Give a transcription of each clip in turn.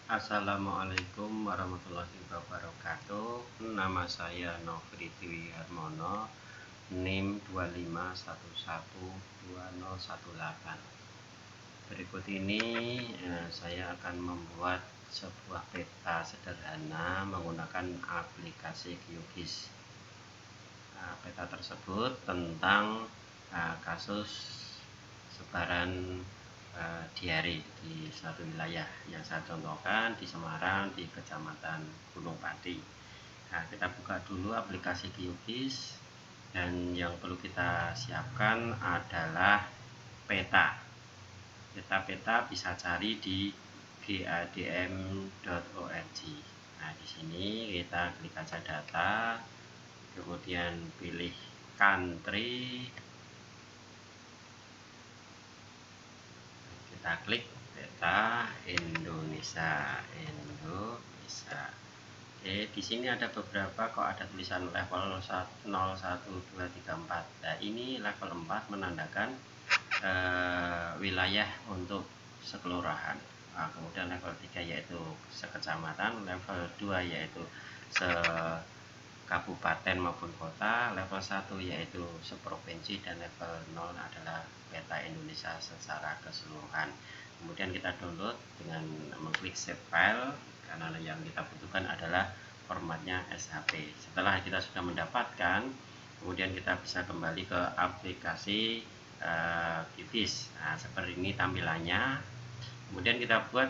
Assalamualaikum warahmatullahi wabarakatuh. Nama saya Nofri Dwi Harmono, NIM 251120118. Berikut ini saya akan membuat sebuah peta sederhana menggunakan aplikasi QGIS. Peta tersebut tentang kasus sebaran diare di suatu wilayah yang saya contohkan di Semarang, di Kecamatan Gunung Pati. Nah, kita buka dulu aplikasi QGIS, dan yang perlu kita siapkan adalah peta. Peta bisa cari di gadm.org. Nah, di sini kita klik aja data, kemudian pilih country, kita klik peta Indonesia. Di sini ada beberapa, kok ada tulisan level 0, 1, 2, 3, 4. Nah, ini level 4 menandakan wilayah untuk sekelurahan. Kemudian level 3 yaitu sekecamatan, level 2 yaitu kabupaten maupun kota, level 1 yaitu seprovinsi, dan level 0 adalah peta Indonesia secara keseluruhan. Kemudian kita download dengan mengklik save file, karena yang kita butuhkan adalah formatnya SHP. Setelah kita sudah mendapatkan, kemudian kita bisa kembali ke aplikasi QGIS. Nah, seperti ini tampilannya. Kemudian kita buat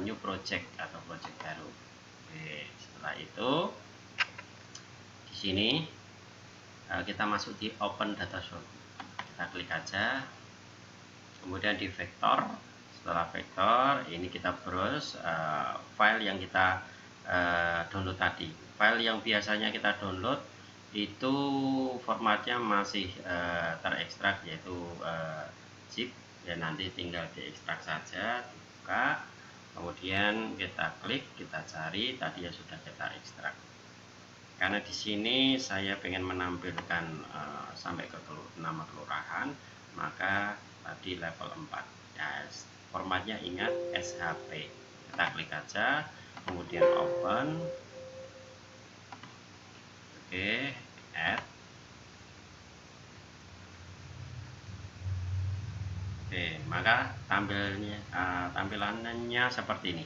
new project atau project baru. Setelah itu di sini kita masuk di open data source. Kita klik aja, kemudian di vektor. Setelah vektor ini kita browse file yang kita download tadi. File yang biasanya kita download itu formatnya masih terekstrak, yaitu zip. Ya, nanti tinggal diekstrak saja, dibuka, kemudian kita klik, kita cari tadi yang sudah kita ekstrak. Karena di sini saya pengen menampilkan sampai ke nama kelurahan, maka tadi level 4. Ya, formatnya ingat SHP. Kita klik aja, kemudian open. Add. Maka tampilannya seperti ini.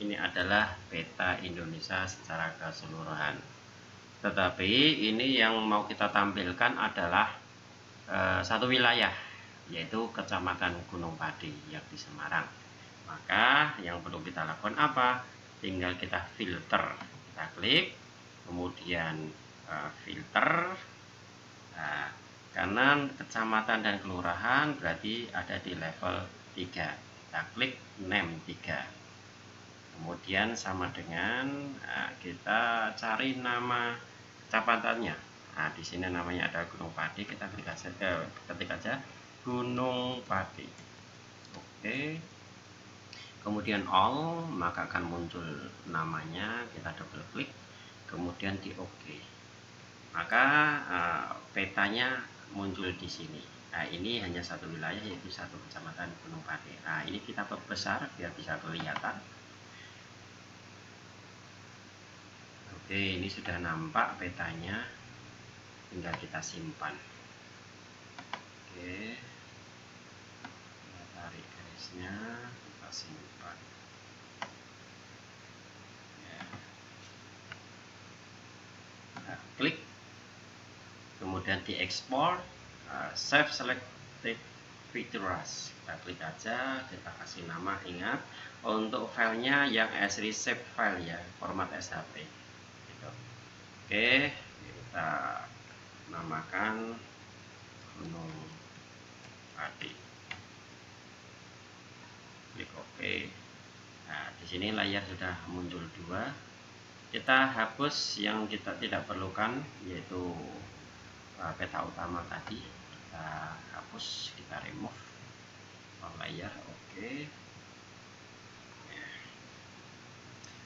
Ini adalah peta Indonesia secara keseluruhan. Tetapi ini yang mau kita tampilkan adalah satu wilayah, yaitu Kecamatan Gunung Pati yang di Semarang. Maka yang perlu kita lakukan apa? Tinggal kita filter. Kita klik, kemudian filter. Nah, karena kecamatan dan kelurahan berarti ada di level 3. Kita klik name 3. Kemudian sama dengan kita cari nama kecamatannya. Nah, di sini namanya ada Gunung Pati. Kita klik aja, ketik aja Gunung Pati. Oke. Kemudian all, maka akan muncul namanya. Kita double klik, kemudian di OK. Maka petanya muncul di sini. Nah, ini hanya satu wilayah, yaitu satu kecamatan Gunung Pati. Nah, ini kita perbesar biar bisa kelihatan. Oke, ini sudah nampak petanya, tinggal kita simpan. Oke, kita tarik garisnya, kita simpan. Ya. Nah, klik, kemudian diekspor, save selected features. Kita klik aja, kita kasih nama. Ingat, untuk filenya yang asli save file ya, format SHP. Oke, kita namakan Gunung Pati. Klik OK. Nah, di sini layar sudah muncul 2. Kita hapus yang kita tidak perlukan, yaitu peta utama tadi. Kita hapus, kita remove layar. Oke.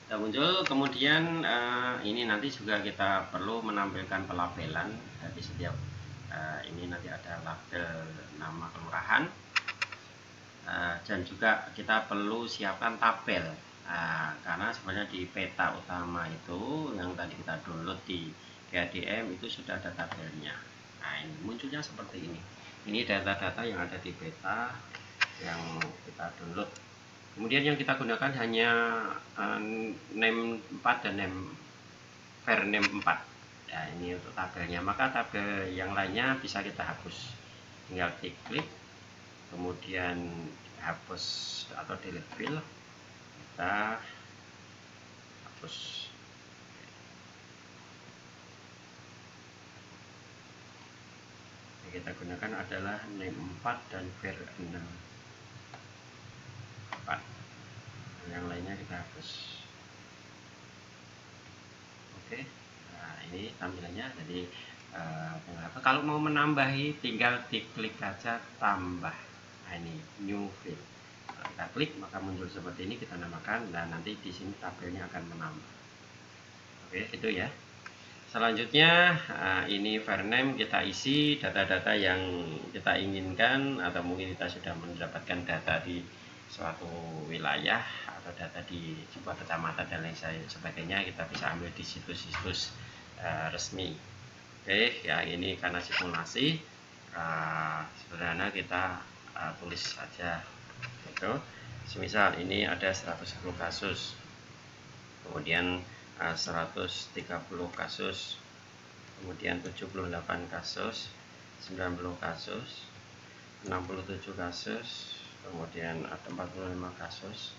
Sudah muncul. Kemudian ini nanti juga kita perlu menampilkan pelabelan dari setiap ini. Nanti ada label nama kelurahan, dan juga kita perlu siapkan tabel. Karena sebenarnya di peta utama itu yang tadi kita download di GADM itu sudah ada tabelnya. Nah, ini munculnya seperti ini. Ini data-data yang ada di peta yang kita download. Kemudian yang kita gunakan hanya name 4 dan var name 4. Nah, ini untuk tabelnya. Maka tabel yang lainnya bisa kita hapus. Tinggal klik, kemudian hapus atau delete fill. Kita hapus. Yang kita gunakan adalah name 4 dan var 4. Yang lainnya kita hapus. Oke. Nah, ini tampilannya. Jadi kalau mau menambahi tinggal diklik aja tambah. Nah, ini new fill. Kita klik maka muncul seperti ini, kita namakan, dan nanti di sini tabelnya akan menambah. Oke, itu ya. Selanjutnya ini var name, kita isi data-data yang kita inginkan, atau mungkin kita sudah mendapatkan data di suatu wilayah atau data di sebuah kecamatan dan lain sebagainya, kita bisa ambil di situs-situs resmi. Oke, ya ini karena simulasi sederhana, kita tulis saja gitu. Semisal ini ada 110 kasus, kemudian 130 kasus, kemudian 78 kasus, 90 kasus, 67 kasus, kemudian ada 45 kasus,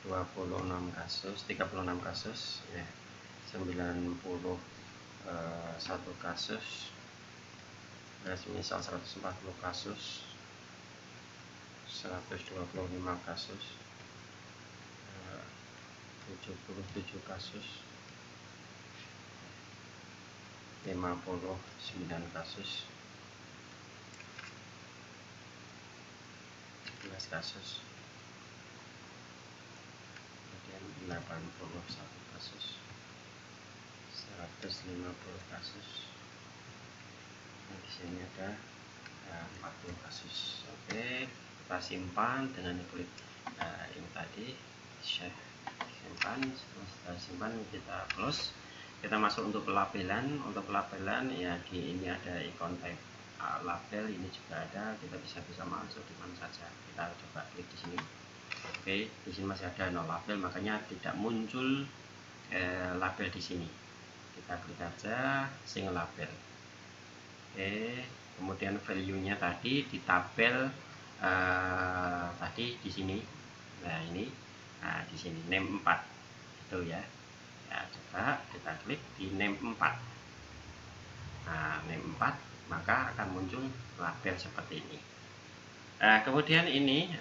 26 kasus, 36 kasus, ya, 91 kasus, misal 140 kasus, 125 kasus, 77 kasus, 59 kasus, 11 kasus, kemudian 81 kasus, 150 kasus, dan di sini ada 40 kasus. Oke, kita simpan dengan klik ini tadi, simpan. Setelah simpan kita close. Kita masuk untuk pelabelan. Untuk pelabelan ya di ini ada ikon type label, ini juga ada. Kita bisa masuk di mana saja. Kita coba klik di sini. Oke, di sini masih ada no label, makanya tidak muncul label di sini. Kita klik aja single label. Oke, kemudian value-nya tadi di tabel tadi di sini. Nah, ini di sini name 4 itu ya. Ya, coba kita klik di name 4. Nah, name 4 maka akan muncul label seperti ini. Kemudian ini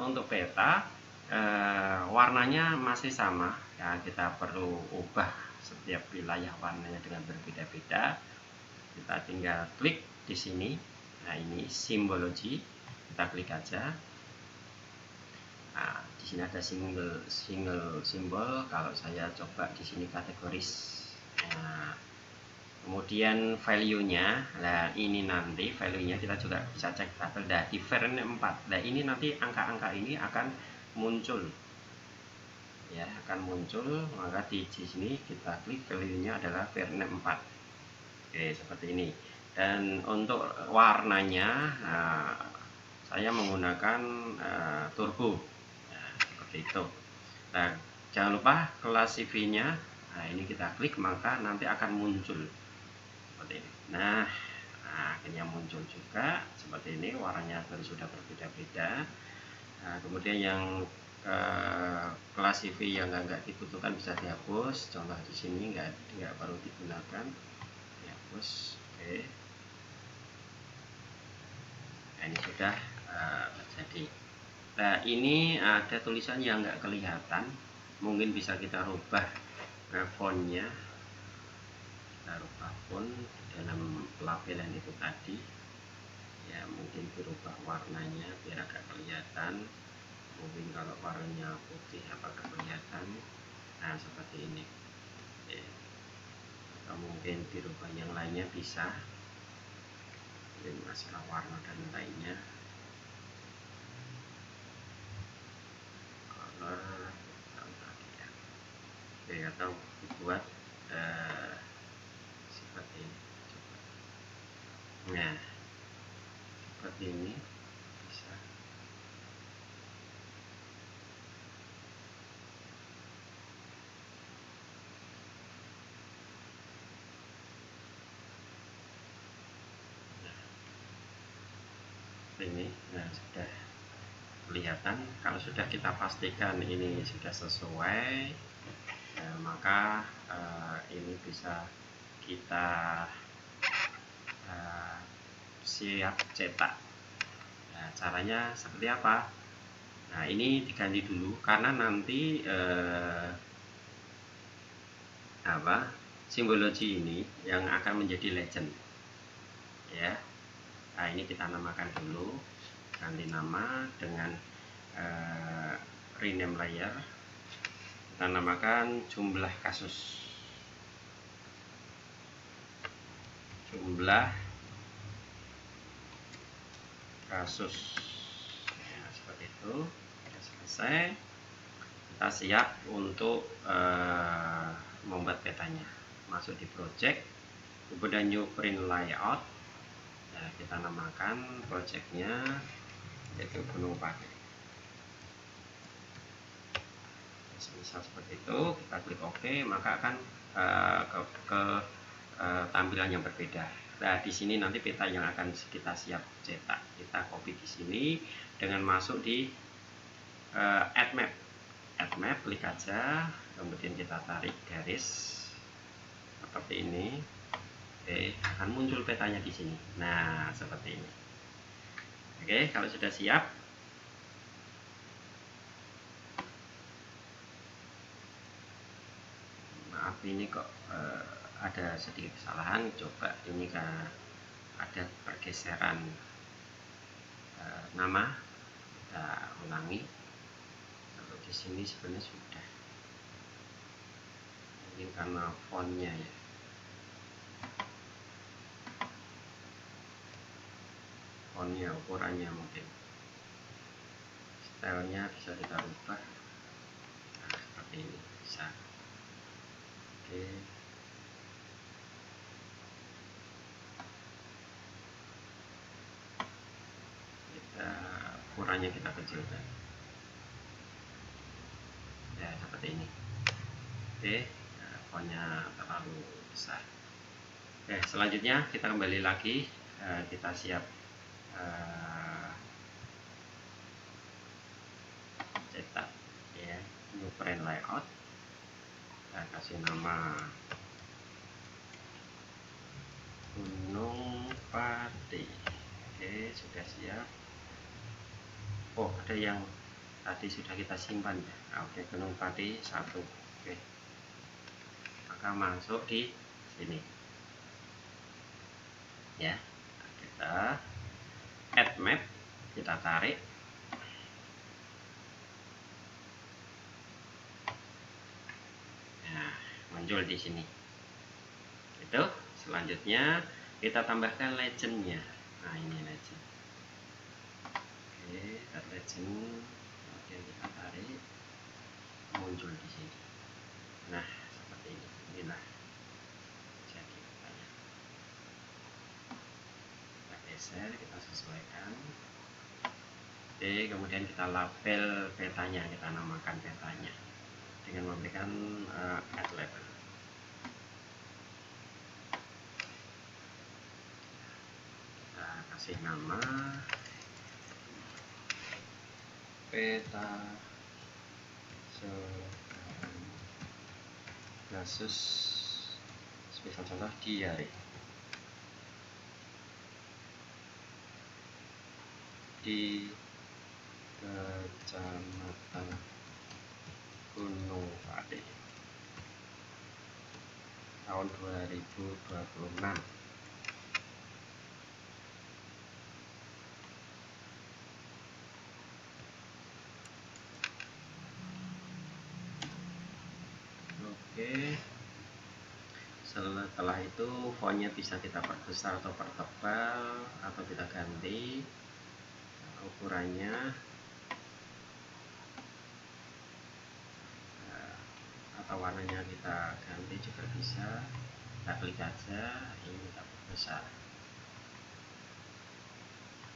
untuk peta warnanya masih sama ya, kita perlu ubah setiap wilayah warnanya dengan berbeda-beda. Kita tinggal klik di sini. Nah, ini simbologi, kita klik aja. Nah, di sini ada single simbol. Kalau saya coba di sini kategoris. Nah, kemudian value-nya. Nah, ini nanti value-nya kita juga bisa cek tabel. Nah, di var 4. Nah, ini nanti angka-angka ini akan muncul. Ya, akan muncul. Maka di sini kita klik, value-nya adalah var 4. Oke, seperti ini. Dan untuk warnanya saya menggunakan turbo. Nah, seperti itu. Nah, jangan lupa kelas CV-nya. Nah, ini kita klik maka nanti akan muncul seperti ini. Nah, akhirnya muncul juga seperti ini. Warnanya sudah berbeda-beda. Nah, kemudian yang kelas CV yang nggak dibutuhkan bisa dihapus. Contoh di sini nggak perlu digunakan, dihapus. Oke. Nah, ini sudah terjadi. Nah, ini ada tulisan yang nggak kelihatan, mungkin bisa kita rubah fontnya. Kita rubah font dalam pelabelan itu tadi ya, mungkin dirubah warnanya biar agak kelihatan. Mungkin kalau warnanya putih apakah kelihatan. Nah, seperti ini. Oke. Atau mungkin dirubah yang lainnya bisa, mungkin masalah warna dan lainnya. Color, atau dibuat seperti ini. Nah, seperti ini bisa. Ini nah sudah kelihatan. Kalau sudah kita pastikan ini sudah sesuai, maka ini bisa kita siap cetak. Nah, caranya seperti apa? Nah, ini diganti dulu karena nanti simbologi ini yang akan menjadi legend ya. Nah, ini kita namakan dulu, ganti nama dengan rename layer, kita namakan jumlah kasus, ya, seperti itu. Sudah selesai, kita siap untuk membuat petanya. Masuk di project, kemudian new print layout. Nah, kita namakan projectnya yaitu Gunung Pati. Misal seperti itu, kita klik OK, maka akan ke tampilan yang berbeda. Nah, di sini nanti peta yang akan kita siap cetak, kita copy di sini dengan masuk di add map, klik aja, kemudian kita tarik garis seperti ini. Oke, akan muncul petanya di sini. Nah, seperti ini. Oke, kalau sudah siap, maaf ini kok ada sedikit kesalahan. Coba ini kan ada pergeseran nama, kita ulangi. Kalau di sini sebenarnya sudah, mungkin karena fontnya ya. Fontnya, ukurannya mungkin, stylenya bisa kita rubah. Nah, seperti ini bisa. Oke, ukurannya kita kecilkan ya, seperti ini. Oke, nah, fontnya terlalu besar. Oke, selanjutnya kita kembali lagi, kita siap cetak ya, new print layout. Kita kasih nama Gunung Pati. Oke, sudah siap. Oh, ada yang tadi sudah kita simpan ya. Oke, Gunung Pati 1. Oke, maka masuk di sini ya. Kita add map, kita tarik. Nah, muncul di sini. Itu selanjutnya kita tambahkan legendnya. Nah, ini legend. Oke, add legend. Oke, kita tarik, muncul di sini. Nah, seperti ini. Inilah jadi petanya. Kita geser, kita sesuaikan. Oke, kemudian kita label petanya, kita namakan petanya dengan memberikan add label. Kita kasih nama peta kasus, misal contoh diare di Kecamatan Gunung Pati tahun 2026. Oke, setelah itu fontnya bisa kita perbesar atau pertebal, atau kita ganti ukurannya, atau warnanya kita ganti juga bisa. Kita klik aja, ini kita besar.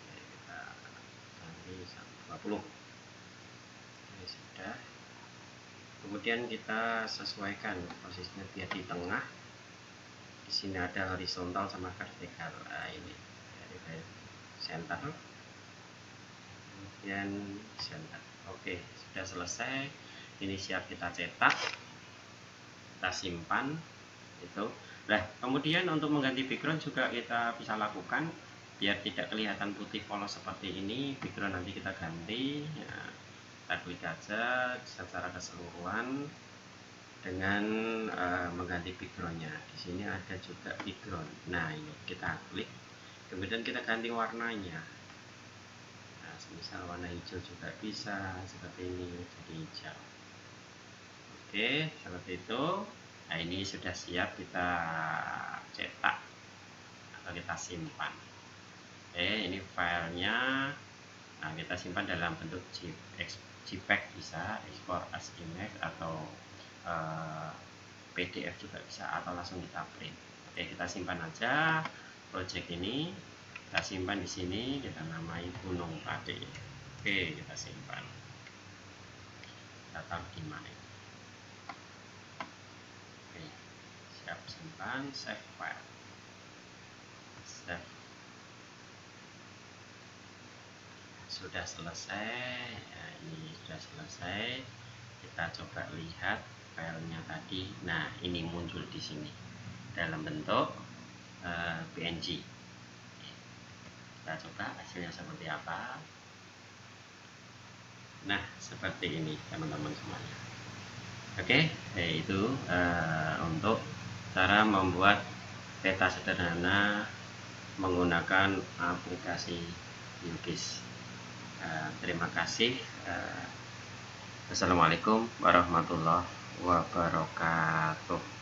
Oke, kita ganti 120. Ini sudah. Kemudian kita sesuaikan posisinya biar di tengah. Di sini ada horizontal sama vertikal. Nah, ini dari center, kemudian center. Oke, sudah selesai. Ini siap kita cetak, kita simpan itu. Nah, kemudian untuk mengganti background juga kita bisa lakukan biar tidak kelihatan putih polos seperti ini. Background nanti kita ganti ya, kita klik aja secara keseluruhan dengan mengganti backgroundnya. Di sini ada juga background. Nah, ini kita klik, kemudian kita ganti warnanya. Nah, misal warna hijau juga bisa seperti ini, jadi hijau. Oke, seperti itu. Nah, ini sudah siap kita cetak atau kita simpan. Oke, ini filenya. Nah, kita simpan dalam bentuk JPEG bisa, export as image atau PDF juga bisa, atau langsung kita print. Oke, kita simpan aja project ini. Kita simpan di sini, kita namai Gunung Pati. Oke, kita simpan. Kita taruh di mana? Oke, siap simpan, save file. Save. Sudah selesai. Nah, ini sudah selesai. Kita coba lihat filenya tadi. Nah, ini muncul di sini dalam bentuk PNG. Kita coba hasilnya seperti apa. Nah, seperti ini teman-teman semuanya. Oke, itu untuk cara membuat peta sederhana menggunakan aplikasi QGIS. Terima kasih. Assalamualaikum warahmatullahi wabarakatuh.